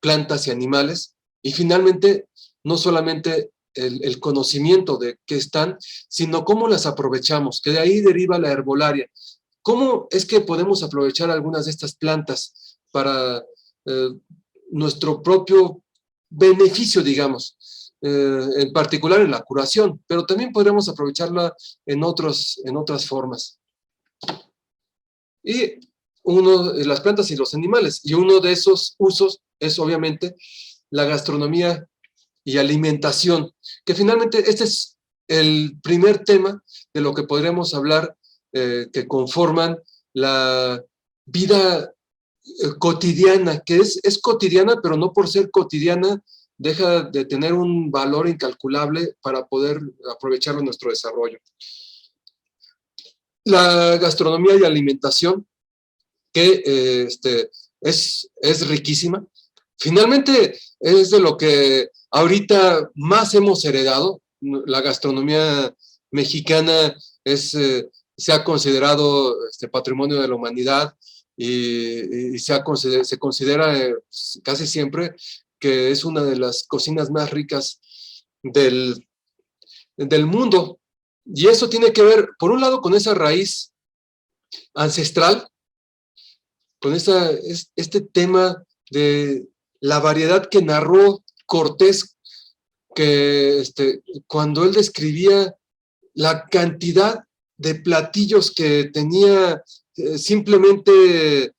plantas y animales, y finalmente no solamente el conocimiento de qué están, sino cómo las aprovechamos, que de ahí deriva la herbolaria. ¿Cómo es que podemos aprovechar algunas de estas plantas para nuestro propio beneficio, digamos? En particular en la curación, pero también podríamos aprovecharla en otras formas. Y las plantas y los animales, y uno de esos usos es obviamente la gastronomía y alimentación, que finalmente este es el primer tema de lo que podríamos hablar, que conforman la vida cotidiana, que es cotidiana, pero no por ser cotidiana deja de tener un valor incalculable para poder aprovecharlo en nuestro desarrollo. La gastronomía y alimentación, que es riquísima. Finalmente, es de lo que ahorita más hemos heredado. La gastronomía mexicana se ha considerado patrimonio de la humanidad y se considera casi siempre que es una de las cocinas más ricas del mundo. Y eso tiene que ver, por un lado, con esa raíz ancestral, con este tema de la variedad que narró Cortés, que cuando él describía la cantidad de platillos que tenía simplemente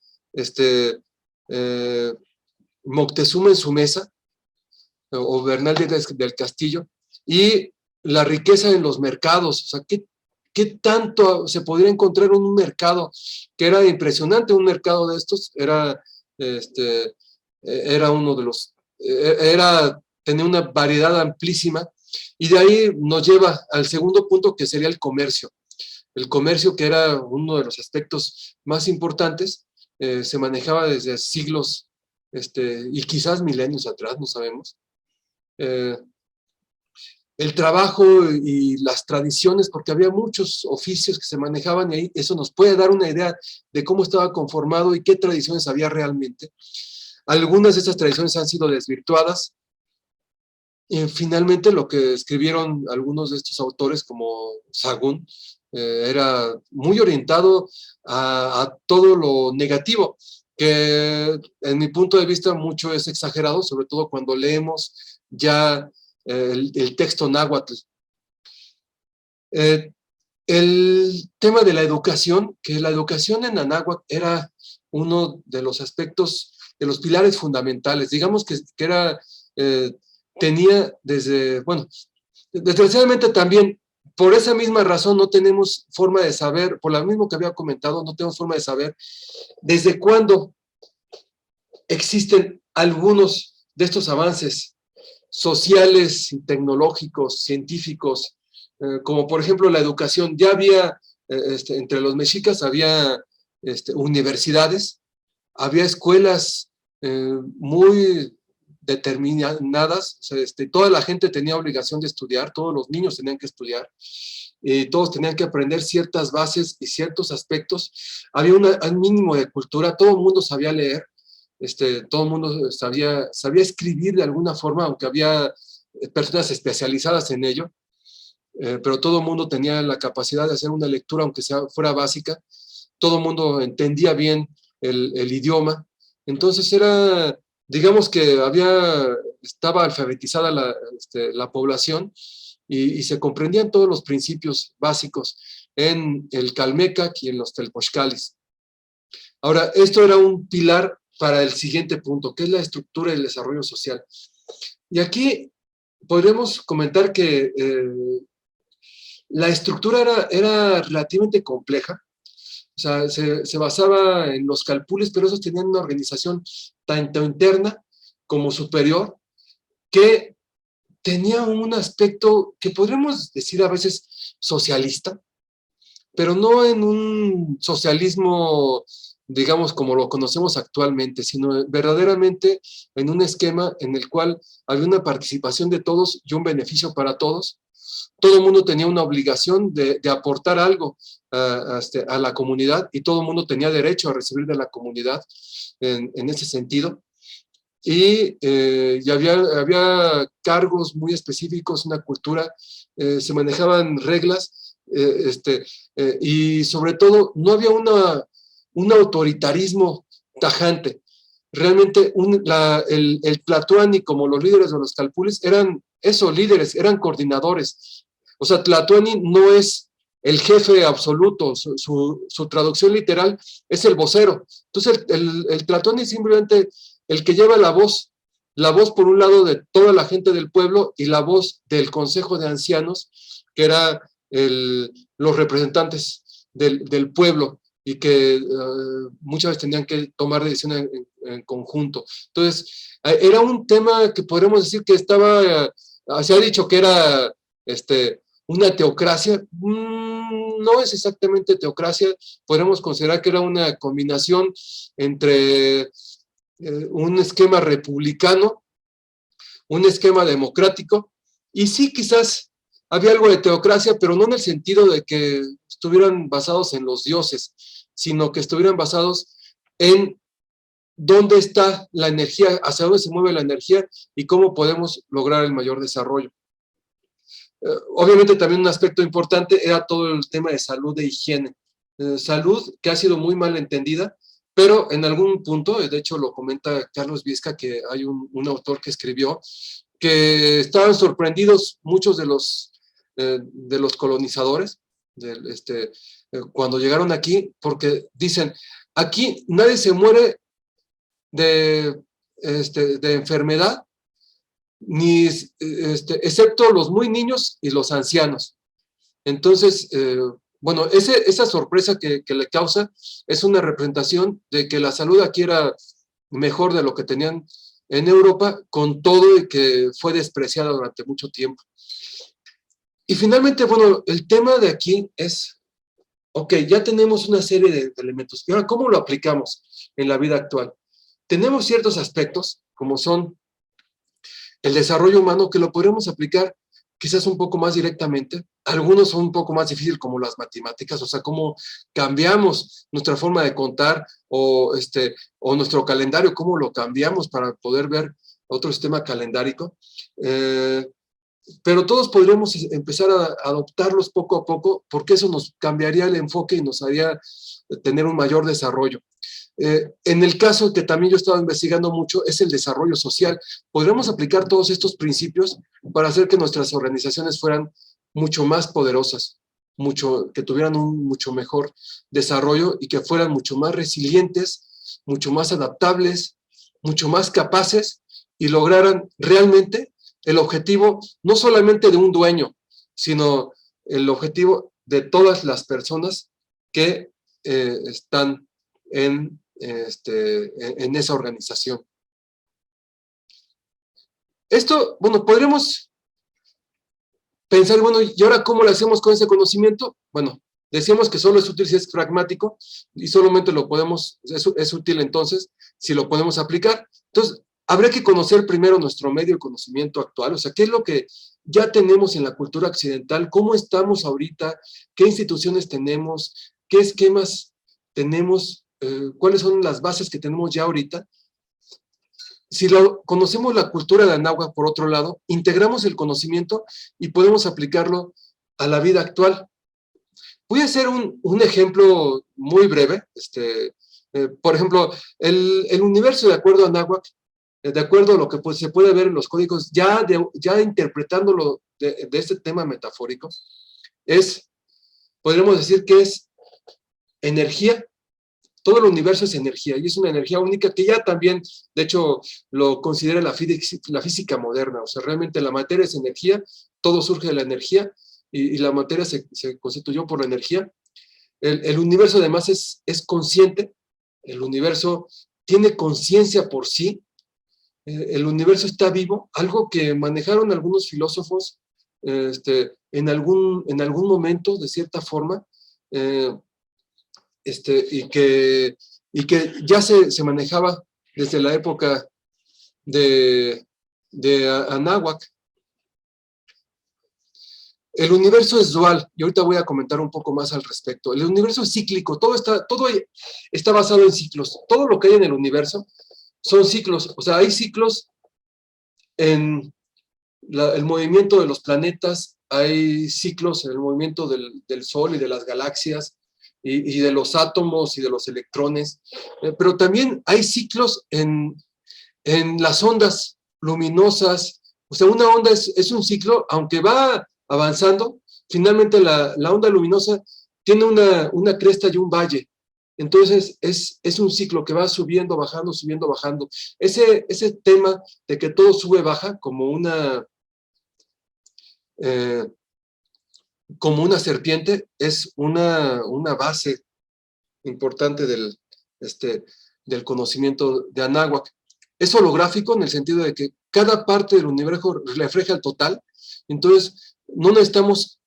Moctezuma en su mesa, o Bernal del Castillo, y la riqueza en los mercados. O sea, ¿qué tanto se podría encontrar en un mercado? Que era impresionante. Un mercado de estos era uno de los, tenía una variedad amplísima, y de ahí nos lleva al segundo punto, que sería el comercio. El comercio, que era uno de los aspectos más importantes, se manejaba desde siglos y quizás milenios atrás, no sabemos. El trabajo y las tradiciones, porque había muchos oficios que se manejaban, y ahí eso nos puede dar una idea de cómo estaba conformado y qué tradiciones había realmente. Algunas de esas tradiciones han sido desvirtuadas. Y finalmente, lo que escribieron algunos de estos autores, como Sahagún, era muy orientado a todo lo negativo, que en mi punto de vista mucho es exagerado, sobre todo cuando leemos ya el texto náhuatl. El tema de la educación, que la educación en Anáhuac era uno de los aspectos, de los pilares fundamentales, digamos que era, tenía desde, bueno, desgraciadamente también, por esa misma razón no tenemos forma de saber, por lo mismo que había comentado, no tenemos forma de saber desde cuándo existen algunos de estos avances sociales, tecnológicos, científicos, como por ejemplo la educación. Ya había, entre los mexicas había universidades, había escuelas muy determinadas, o sea, toda la gente tenía obligación de estudiar, todos los niños tenían que estudiar, todos tenían que aprender ciertas bases y ciertos aspectos. Había un mínimo de cultura, todo el mundo sabía leer, todo el mundo sabía escribir de alguna forma, aunque había personas especializadas en ello, pero todo el mundo tenía la capacidad de hacer una lectura, aunque fuera básica. Todo el mundo entendía bien el idioma. Entonces era, digamos que estaba alfabetizada la población, y se comprendían todos los principios básicos en el Calmecac y en los Telpochcalis. Ahora, esto era un pilar para el siguiente punto, que es la estructura y el desarrollo social. Y aquí podríamos comentar que la estructura era relativamente compleja. O sea, se basaba en los calpules, pero esos tenían una organización tanto interna como superior, que tenía un aspecto que podríamos decir a veces socialista, pero no en un socialismo, digamos, como lo conocemos actualmente, sino verdaderamente en un esquema en el cual había una participación de todos y un beneficio para todos. Todo el mundo tenía una obligación de aportar algo a la comunidad, y todo el mundo tenía derecho a recibir de la comunidad en ese sentido. Y había cargos muy específicos, una cultura, se manejaban reglas, y sobre todo no había un autoritarismo tajante. Realmente el Tlatoani, como los líderes de los calpules, eran esos líderes, eran coordinadores. O sea, Tlatoani no es el jefe absoluto, su traducción literal es el vocero. Entonces el Tlatoani es simplemente el que lleva la voz por un lado de toda la gente del pueblo y la voz del Consejo de Ancianos, que era los representantes del pueblo, y que muchas veces tenían que tomar decisiones en conjunto. Entonces, era un tema que podríamos decir que estaba, se ha dicho que era una teocracia. No es exactamente teocracia, podemos considerar que era una combinación entre un esquema republicano, un esquema democrático, y sí, quizás había algo de teocracia, pero no en el sentido de que estuvieran basados en los dioses, sino que estuvieran basados en dónde está la energía, hacia dónde se mueve la energía y cómo podemos lograr el mayor desarrollo. Obviamente también un aspecto importante era todo el tema de salud e higiene. Salud que ha sido muy mal entendida, pero en algún punto, de hecho lo comenta Carlos Viesca, que hay un autor que escribió, que estaban sorprendidos muchos de los colonizadores cuando llegaron aquí, porque dicen, aquí nadie se muere de enfermedad, ni excepto los muy niños y los ancianos. Entonces, bueno, esa sorpresa que le causa es una representación de que la salud aquí era mejor de lo que tenían en Europa, con todo y que fue despreciada durante mucho tiempo. Y finalmente, bueno, el tema de aquí es, ok, ya tenemos una serie de elementos, y ahora, ¿cómo lo aplicamos en la vida actual? Tenemos ciertos aspectos, como son el desarrollo humano, que lo podemos aplicar quizás un poco más directamente. Algunos son un poco más difíciles, como las matemáticas, o sea, cómo cambiamos nuestra forma de contar o nuestro calendario, cómo lo cambiamos para poder ver otro sistema calendárico. Pero todos podríamos empezar a adoptarlos poco a poco, porque eso nos cambiaría el enfoque y nos haría tener un mayor desarrollo. En el caso que también yo he estado investigando mucho es el desarrollo social. Podríamos aplicar todos estos principios para hacer que nuestras organizaciones fueran mucho más poderosas, que tuvieran un mucho mejor desarrollo y que fueran mucho más resilientes, mucho más adaptables, mucho más capaces y lograran realmente el objetivo no solamente de un dueño, sino el objetivo de todas las personas que están en esa organización. Esto, bueno, podremos pensar, bueno, ¿y ahora cómo lo hacemos con ese conocimiento? Bueno, decíamos que solo es útil si es pragmático y solamente lo podemos, es útil entonces si lo podemos aplicar. Entonces, habría que conocer primero nuestro medio de conocimiento actual, o sea, qué es lo que ya tenemos en la cultura occidental, cómo estamos ahorita, qué instituciones tenemos, qué esquemas tenemos, cuáles son las bases que tenemos ya ahorita. Si conocemos la cultura de Anáhuac, por otro lado, integramos el conocimiento y podemos aplicarlo a la vida actual. Voy a hacer un ejemplo muy breve. Por ejemplo, el universo de acuerdo a Anáhuac, de acuerdo a lo que se puede ver en los códigos, ya interpretándolo de este tema metafórico, podríamos decir que es energía. Todo el universo es energía, y es una energía única que ya también, de hecho, lo considera la física moderna. O sea, realmente la materia es energía, todo surge de la energía, y la materia se constituyó por la energía. El universo además es consciente, el universo tiene conciencia por sí, el universo está vivo, algo que manejaron algunos filósofos en algún momento, de cierta forma, y que ya se manejaba desde la época de Anáhuac. El universo es dual, y ahorita voy a comentar un poco más al respecto. El universo es cíclico, todo está basado en ciclos. Todo lo que hay en el universo son ciclos, o sea, hay ciclos en el movimiento de los planetas, hay ciclos en el movimiento del Sol y de las galaxias, y de los átomos y de los electrones, pero también hay ciclos en las ondas luminosas. O sea, una onda es un ciclo, aunque va avanzando, finalmente la onda luminosa tiene una cresta y un valle. Entonces, es un ciclo que va subiendo, bajando, subiendo, bajando. Ese tema de que todo sube, baja, como como una serpiente, es una base importante del conocimiento de Anáhuac. Es holográfico en el sentido de que cada parte del universo refleja el total, entonces no necesitamos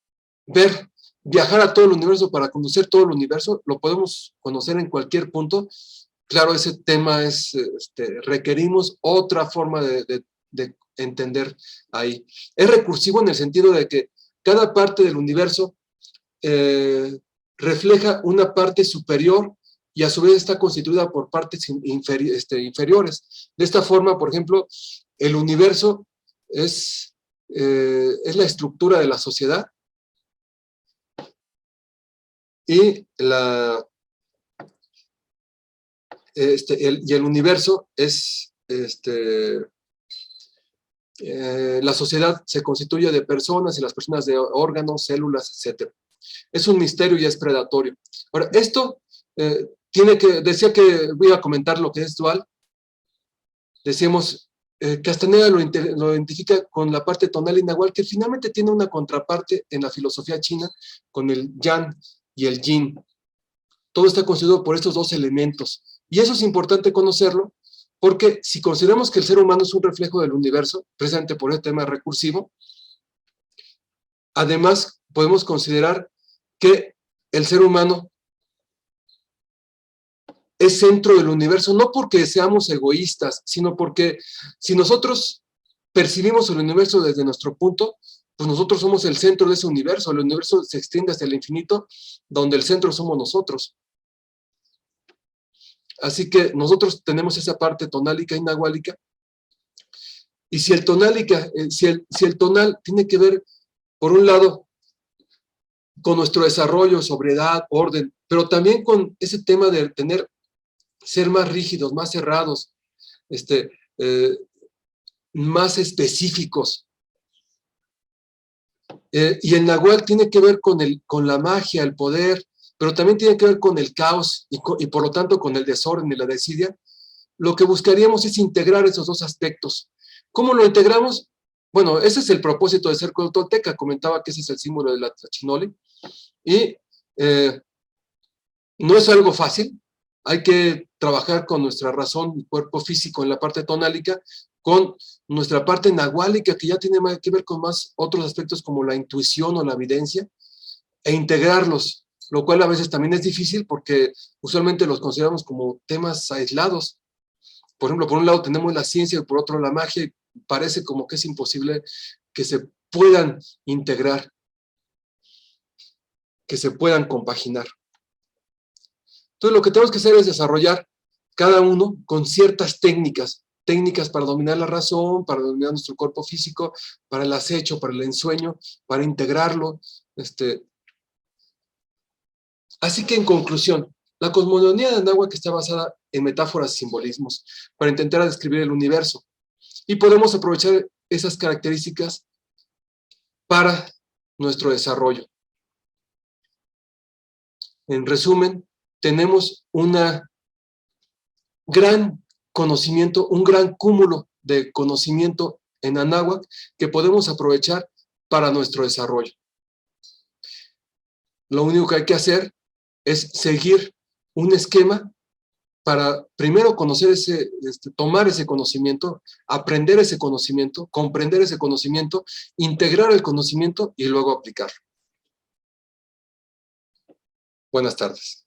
viajar a todo el universo para conocer todo el universo, lo podemos conocer en cualquier punto. Claro, ese tema es, requerimos otra forma de entender ahí. Es recursivo en el sentido de que cada parte del universo refleja una parte superior y a su vez está constituida por partes inferiores. De esta forma, por ejemplo, el universo es la estructura de la sociedad y el universo es la sociedad se constituye de personas y las personas de órganos, células, etc. Es un misterio y es predatorio. Ahora, esto decía que voy a comentar lo que es dual. Decíamos, Castaneda lo identifica con la parte tonal y nahual, que finalmente tiene una contraparte en la filosofía china con el yang y el yin. Todo está constituido por estos dos elementos. Y eso es importante conocerlo, porque si consideramos que el ser humano es un reflejo del universo, precisamente por el tema recursivo, además podemos considerar que el ser humano es centro del universo, no porque seamos egoístas, sino porque si nosotros percibimos el universo desde nuestro punto, pues nosotros somos el centro de ese universo. El universo se extiende hasta el infinito, donde el centro somos nosotros. Así que nosotros tenemos esa parte tonálica y nahuálica. Y si el tonálica, si el tonal tiene que ver, por un lado, con nuestro desarrollo, sobriedad, orden, pero también con ese tema de ser más rígidos, más cerrados, más específicos. Y el nahual tiene que ver con la magia, el poder, pero también tiene que ver con el caos y por lo tanto con el desorden y la desidia. Lo que buscaríamos es integrar esos dos aspectos. ¿Cómo lo integramos? Bueno, ese es el propósito de ser tolteca. Comentaba que ese es el símbolo de la Tlachinoli. Y no es algo fácil. Hay que trabajar con nuestra razón y cuerpo físico en la parte tonálica, con nuestra parte nahuálica, que ya tiene que ver con más otros aspectos como la intuición o la evidencia, e integrarlos, lo cual a veces también es difícil porque usualmente los consideramos como temas aislados. Por ejemplo, por un lado tenemos la ciencia y por otro la magia, y parece como que es imposible que se puedan integrar, que se puedan compaginar. Entonces lo que tenemos que hacer es desarrollar cada uno con ciertas técnicas para dominar la razón, para dominar nuestro cuerpo físico, para el acecho, para el ensueño, para integrarlo. Así que en conclusión, la cosmogonía de Anáhuac está basada en metáforas y simbolismos para intentar describir el universo, y podemos aprovechar esas características para nuestro desarrollo. En resumen, tenemos un gran conocimiento, un gran cúmulo de conocimiento en Anáhuac que podemos aprovechar para nuestro desarrollo. Lo único que hay que hacer es seguir un esquema para primero conocer tomar ese conocimiento, aprender ese conocimiento, comprender ese conocimiento, integrar el conocimiento y luego aplicarlo. Buenas tardes.